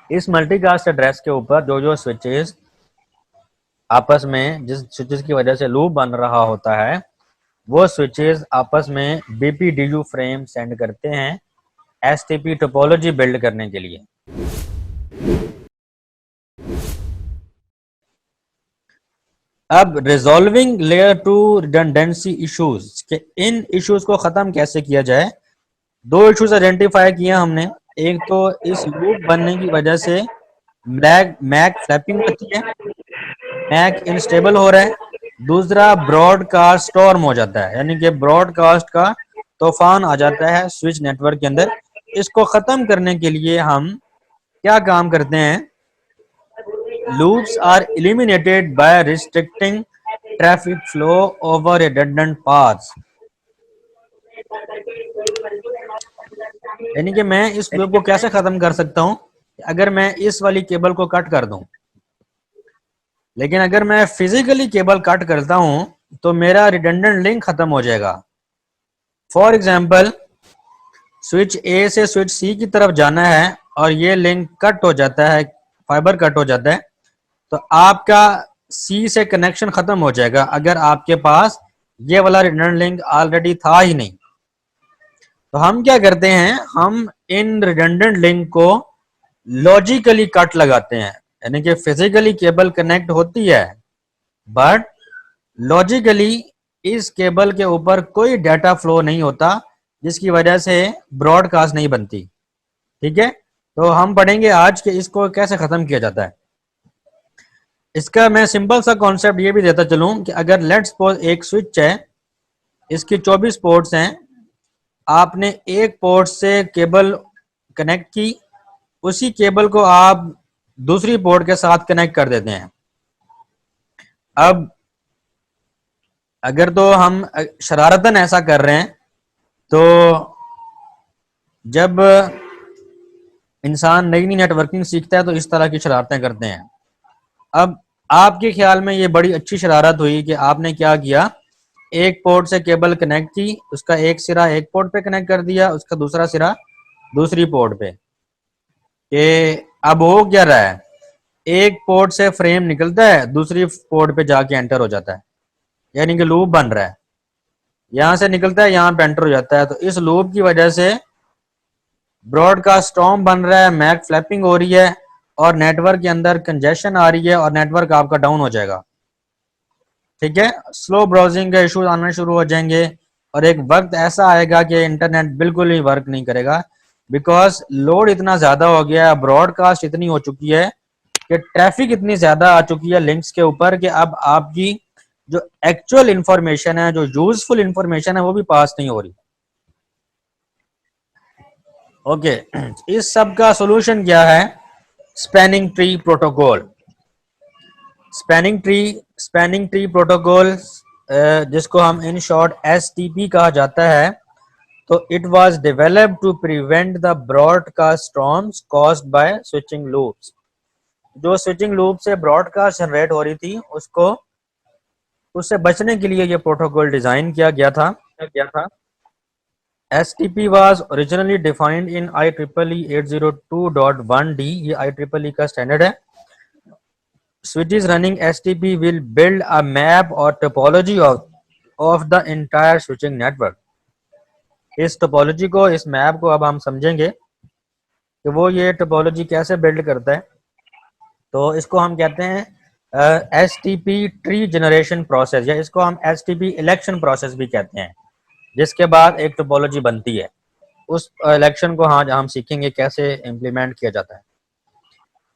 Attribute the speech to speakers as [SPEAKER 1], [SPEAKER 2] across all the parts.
[SPEAKER 1] इस multicast address के ऊपर जो जो स्विचेस आपस में, जिस स्विचेस की वजह से लूप बन रहा होता है, वो स्विचेस आपस में बीपीडीयू फ्रेम सेंड करते हैं एसटीपी टोपोलॉजी बिल्ड करने के लिए। अब resolving layer two redundancy issues के इन इश्यूज को खत्म कैसे किया जाए। दो इश्यूज आइडेंटिफाई किए हमने। एक तो इस लूप बनने की वजह से मैक फ्लैपिंग होती है, मैक इनस्टेबल हो रहा है। दूसरा ब्रॉडकास्ट स्टॉर्म हो जाता है, यानी कि ब्रॉडकास्ट का तूफान आ जाता है स्विच नेटवर्क के अंदर। इसको खत्म करने के लिए हम क्या काम करते हैं, loops are eliminated by restricting traffic flow over redundant paths। यानी कि मैं इस लूप को कैसे खत्म कर सकता हूं, अगर मैं इस वाली केबल को कट कर दूं। लेकिन अगर मैं फिजिकली केबल कट करता हूं तो मेरा रिडंडेंट लिंक खत्म हो जाएगा। फॉर एग्जाम्पल, स्विच ए से स्विच सी की तरफ जाना है और ये लिंक कट हो जाता है, फाइबर कट हो जाता है, तो आपका सी से कनेक्शन खत्म हो जाएगा अगर आपके पास ये वाला रिडंडेंट लिंक ऑलरेडी था ही नहीं। तो हम क्या करते हैं, हम इन रिडंडेंट लिंक को लॉजिकली कट लगाते हैं। यानी कि फिजिकली केबल कनेक्ट होती है, बट लॉजिकली इस केबल के ऊपर कोई डाटा फ्लो नहीं होता, जिसकी वजह से ब्रॉडकास्ट नहीं बनती। ठीक है, तो हम पढ़ेंगे आज के इसको कैसे खत्म किया जाता है। इसका मैं सिंपल सा कॉन्सेप्ट ये भी देता चलूं कि अगर लेट्स सपोज एक स्विच है, इसकी 24 पोर्ट्स हैं, आपने एक पोर्ट से केबल कनेक्ट की, उसी केबल को आप दूसरी पोर्ट के साथ कनेक्ट कर देते हैं। अब अगर तो हम शरारतन ऐसा कर रहे हैं, तो जब इंसान नई नई नेटवर्किंग सीखता है तो इस तरह की शरारतें करते हैं। अब आपके ख्याल में ये बड़ी अच्छी शरारत हुई कि आपने क्या किया, एक पोर्ट से केबल कनेक्ट की, उसका एक सिरा एक पोर्ट पे कनेक्ट कर दिया, उसका दूसरा सिरा दूसरी पोर्ट पे। कि अब हो क्या रहा है, एक पोर्ट से फ्रेम निकलता है, दूसरी पोर्ट पे जाके एंटर हो जाता है, यानी कि लूप बन रहा है। यहां से निकलता है, यहां पे एंटर हो जाता है। तो इस लूप की वजह से ब्रॉडकास्ट स्टॉर्म बन रहा है, मैक फ्लैपिंग हो रही है और नेटवर्क के अंदर कंजेशन आ रही है और नेटवर्क आपका डाउन हो जाएगा। ठीक है, स्लो ब्राउजिंग के इश्यूज आना शुरू हो जाएंगे और एक वक्त ऐसा आएगा कि इंटरनेट बिल्कुल ही वर्क नहीं करेगा, बिकॉज लोड इतना ज्यादा हो गया है, ब्रॉडकास्ट इतनी हो चुकी है कि ट्रैफिक इतनी ज्यादा आ चुकी है लिंक्स के ऊपर कि अब आपकी जो एक्चुअल इंफॉर्मेशन है, जो यूजफुल इंफॉर्मेशन है, वो भी पास नहीं हो रही। ओके, इस सब का सोल्यूशन क्या है, spanning tree protocol. Spanning tree protocol, जिसको हम इन शॉर्ट एसटीपी कहा जाता है, तो it was developed to prevent the broadcast storms caused by switching loops. जो स्विचिंग लूप से ब्रॉडकास्ट जनरेट हो रही थी, उससे बचने के लिए ये प्रोटोकॉल डिजाइन किया गया था। STP was originally defined in IEEE 802.1d, ये IEEE का स्टैंडर्ड है। Switches running STP will build a map or topology of the entire switching network। इस टोपोलॉजी को, इस मैप को अब हम समझेंगे कि वो ये टोपोलॉजी कैसे बिल्ड करता है। तो इसको हम कहते हैं STP ट्री जनरेशन प्रोसेस, या इसको हम STP इलेक्शन प्रोसेस भी कहते हैं, जिसके बाद एक टोपोलॉजी बनती है। उस इलेक्शन को हाँ हम सीखेंगे कैसे इम्प्लीमेंट किया जाता है।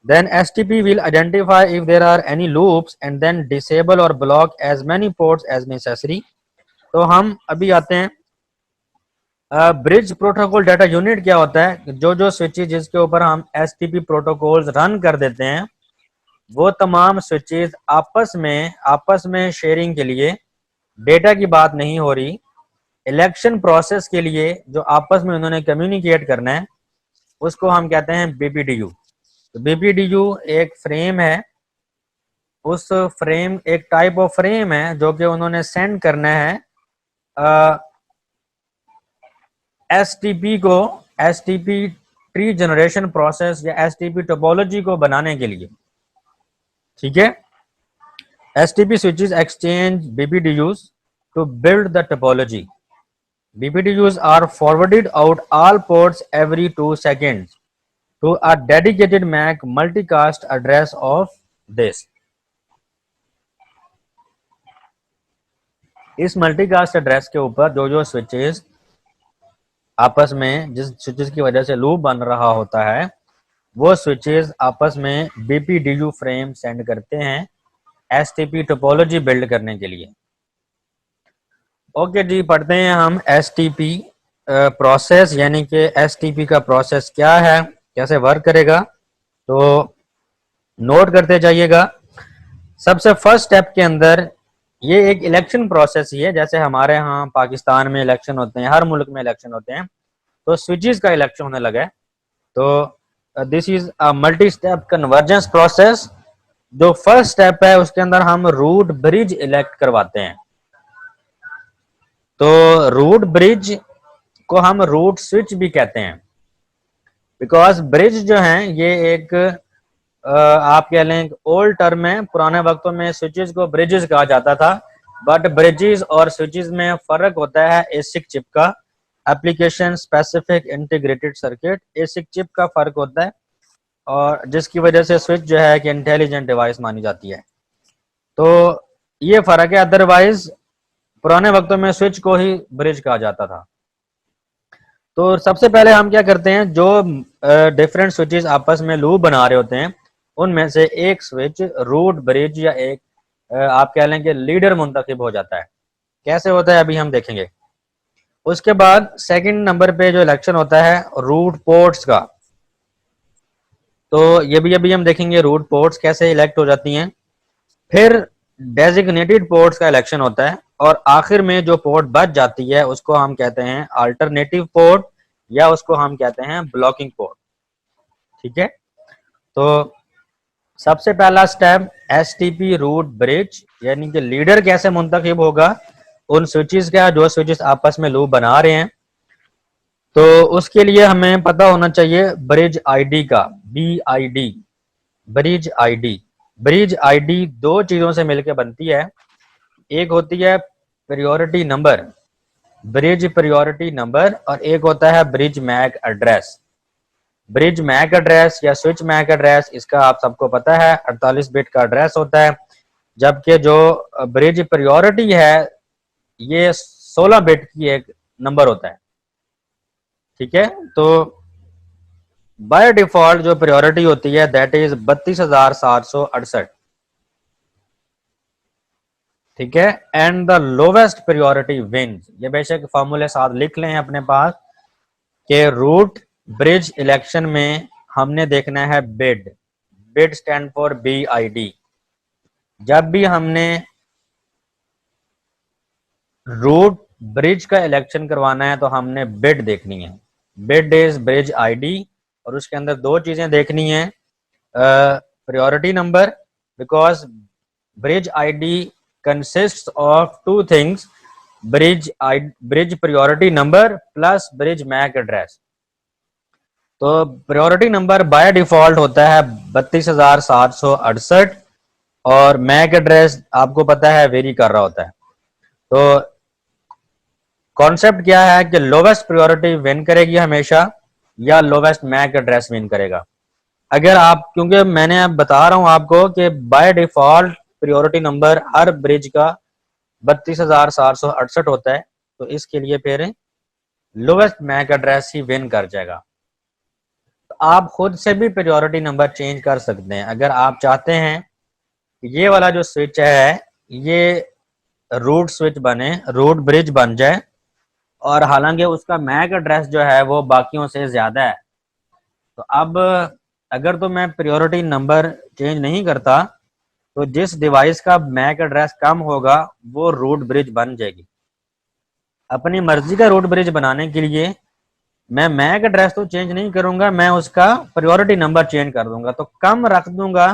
[SPEAKER 1] Then STP will identify if there are any loops and then disable or block as many ports as necessary। तो हम अभी आते हैं, ब्रिज प्रोटोकॉल डाटा यूनिट क्या होता है। जो जो स्विचेज जिसके ऊपर हम STP प्रोटोकॉल्स रन कर देते हैं, वो तमाम स्विचेज आपस में शेयरिंग के लिए, डेटा की बात नहीं हो रही, इलेक्शन प्रोसेस के लिए जो आपस में उन्होंने कम्युनिकेट करना है, उसको हम कहते हैं बीपीडीयू। तो बीपीडीयू एक फ्रेम है, उस फ्रेम एक टाइप ऑफ फ्रेम है जो कि उन्होंने सेंड करना है एसटीपी को, एसटीपी ट्री जनरेशन प्रोसेस या एसटीपी टोपोलॉजी को बनाने के लिए, ठीक है। STP switches exchange BPDUs to build the topology. BPDUs are forwarded out all ports every 2 seconds to a dedicated MAC multicast address of this. इस multicast address के ऊपर जो जो स्विचेस आपस में, जिस स्विचेस की वजह से लूप बन रहा होता है, वो स्विचेस आपस में BPDU फ्रेम सेंड करते हैं एसटीपी टोपोलॉजी बिल्ड करने के लिए। ओके जी, पढ़ते हैं हम एसटीपी प्रोसेस, यानी कि एसटीपी का प्रोसेस क्या है, कैसे वर्क करेगा, तो नोट करते जाइएगा। सबसे फर्स्ट स्टेप के अंदर ये एक इलेक्शन प्रोसेस ही है, जैसे हमारे यहाँ पाकिस्तान में इलेक्शन होते हैं, हर मुल्क में इलेक्शन होते हैं, तो स्विचेस का इलेक्शन होने लगा है। तो this is a multi step convergence process. जो फर्स्ट स्टेप है उसके अंदर हम रूट ब्रिज इलेक्ट करवाते हैं। तो रूट ब्रिज को हम रूट स्विच भी कहते हैं, बिकॉज ब्रिज जो है ये एक आप कह लें ओल्ड टर्म है। पुराने वक्तों में स्विचेस को ब्रिजेस कहा जाता था, बट ब्रिजेस और स्विचेस में फर्क होता है एसिक चिप का, application specific integrated circuit, एसिक chip का फर्क होता है, और जिसकी वजह से स्विच जो है कि इंटेलिजेंट डिवाइस मानी जाती है। तो ये फर्क है, अदरवाइज पुराने वक्तों में स्विच को ही ब्रिज कहा जाता था। तो सबसे पहले हम क्या करते हैं, जो डिफरेंट स्विचेस आपस में लूप बना रहे होते हैं उनमें से एक स्विच रूट ब्रिज या एक आप कह लें कि लीडर मुंतखब हो जाता है। कैसे होता है अभी हम देखेंगे। उसके बाद सेकंड नंबर पे जो इलेक्शन होता है रूट पोर्ट्स का, तो ये भी अभी हम देखेंगे रूट पोर्ट्स कैसे इलेक्ट हो जाती हैं। फिर डेजिग्नेटेड पोर्ट्स का इलेक्शन होता है, और आखिर में जो पोर्ट बच जाती है उसको हम कहते हैं अल्टरनेटिव पोर्ट, या उसको हम कहते हैं ब्लॉकिंग पोर्ट, ठीक है। तो सबसे पहला स्टेप एसटीपी रूट ब्रिज, यानी कि लीडर कैसे मुंतखब होगा उन स्विचेस का जो स्विचेस आपस में लूप बना रहे हैं। तो उसके लिए हमें पता होना चाहिए ब्रिज आईडी का, BID, bridge ID. Bridge ID दो चीजों से मिलकर बनती है, एक होती है priority number, bridge priority number, और एक होता है bridge MAC address. Bridge MAC address या स्विच मैक एड्रेस, इसका आप सबको पता है 48 बिट का एड्रेस होता है, जबकि जो ब्रिज प्रायोरिटी है ये 16 बिट की एक नंबर होता है, ठीक है। तो बाय डिफॉल्ट जो प्रायोरिटी होती है दैट इज 32,768, ठीक है। And the lowest priority wins, ये बेशक फॉर्मूले साथ लिख लें अपने पास कि रूट ब्रिज इलेक्शन में हमने देखना है bid, bid stand for BID। जब भी हमने रूट ब्रिज का इलेक्शन करवाना है तो हमने बिड देखनी है, बिड इज ब्रिज आईडी, और उसके अंदर दो चीजें देखनी है, priority number, because bridge ID consists of two things, bridge priority number plus bridge MAC address. तो प्रायोरिटी नंबर बाय डिफॉल्ट होता है 32,768, और मैक एड्रेस आपको पता है वेरी कर रहा होता है। तो कॉन्सेप्ट क्या है कि लोवेस्ट प्रायोरिटी विन करेगी हमेशा, या लोवेस्ट मैक एड्रेस विन करेगा। अगर आप, क्योंकि मैंने अब बता रहा हूं आपको कि by default priority number her bridge का 32,768 होता है, तो इसके लिए फिर लोवेस्ट मैक एड्रेस ही विन कर जाएगा। आप खुद से भी प्रायोरिटी नंबर चेंज कर सकते हैं अगर आप चाहते हैं ये वाला जो स्विच है ये रूट स्विच बने, रूट ब्रिज बन जाए, और हालांकि उसका मैक एड्रेस जो है वो बाकियों से ज्यादा है। तो अब अगर तो मैं प्रायोरिटी नंबर चेंज नहीं करता तो जिस डिवाइस का मैक एड्रेस कम होगा वो रूट ब्रिज बन जाएगी। अपनी मर्जी का रूट ब्रिज बनाने के लिए मैं मैक एड्रेस तो चेंज नहीं करूंगा, मैं उसका प्रायोरिटी नंबर चेंज कर दूंगा, तो कम रख दूंगा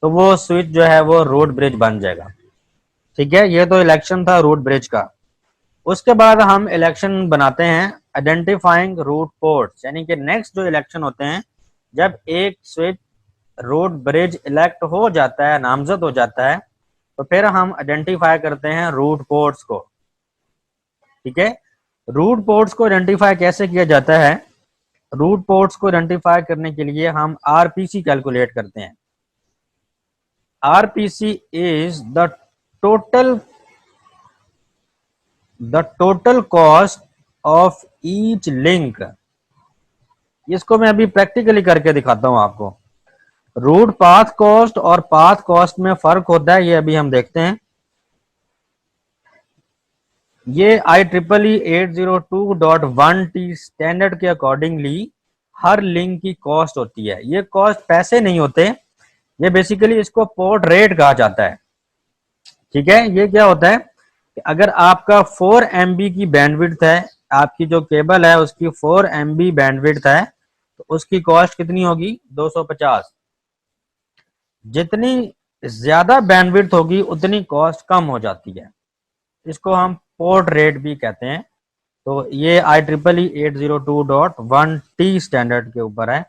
[SPEAKER 1] तो वो स्विच जो है वो रूट ब्रिज बन जाएगा। ठीक है, ये तो इलेक्शन था रूट ब्रिज का। उसके बाद हम इलेक्शन बनाते हैं आइडेंटिफाइंग रूट पोर्ट्स, यानी कि नेक्स्ट जो इलेक्शन होते हैं, जब एक स्विच रोड ब्रिज इलेक्ट हो जाता है, नामजद हो जाता है, तो फिर हम आइडेंटिफाई करते हैं रूट पोर्ट्स को। ठीक है, रूट पोर्ट्स को आइडेंटिफाई कैसे किया जाता है? रूट पोर्ट्स को आइडेंटिफाई करने के लिए हम आरपीसी कैलकुलेट करते हैं। RPC is the total cost of each link. इसको मैं अभी प्रैक्टिकली करके दिखाता हूं आपको। रूट पाथ कॉस्ट और पाथ कॉस्ट में फर्क होता है, ये अभी हम देखते हैं। ये IEEE 802.1T स्टैंडर्ड के अकॉर्डिंगली हर लिंक की कॉस्ट होती है। ये कॉस्ट पैसे नहीं होते, ये बेसिकली इसको पोर्ट रेट कहा जाता है। ठीक है, ये क्या होता है कि अगर आपका 4 MB की बैंडविड्थ है, आपकी जो केबल है उसकी 4 MB बैंडविड्थ है, तो उसकी कॉस्ट कितनी होगी? 250। जितनी ज्यादा बैंडविड्थ होगी उतनी कॉस्ट कम हो जाती है, इसको हम पोर्ट रेट भी कहते हैं। तो ये IEEE 802.1T स्टैंडर्ड के ऊपर है।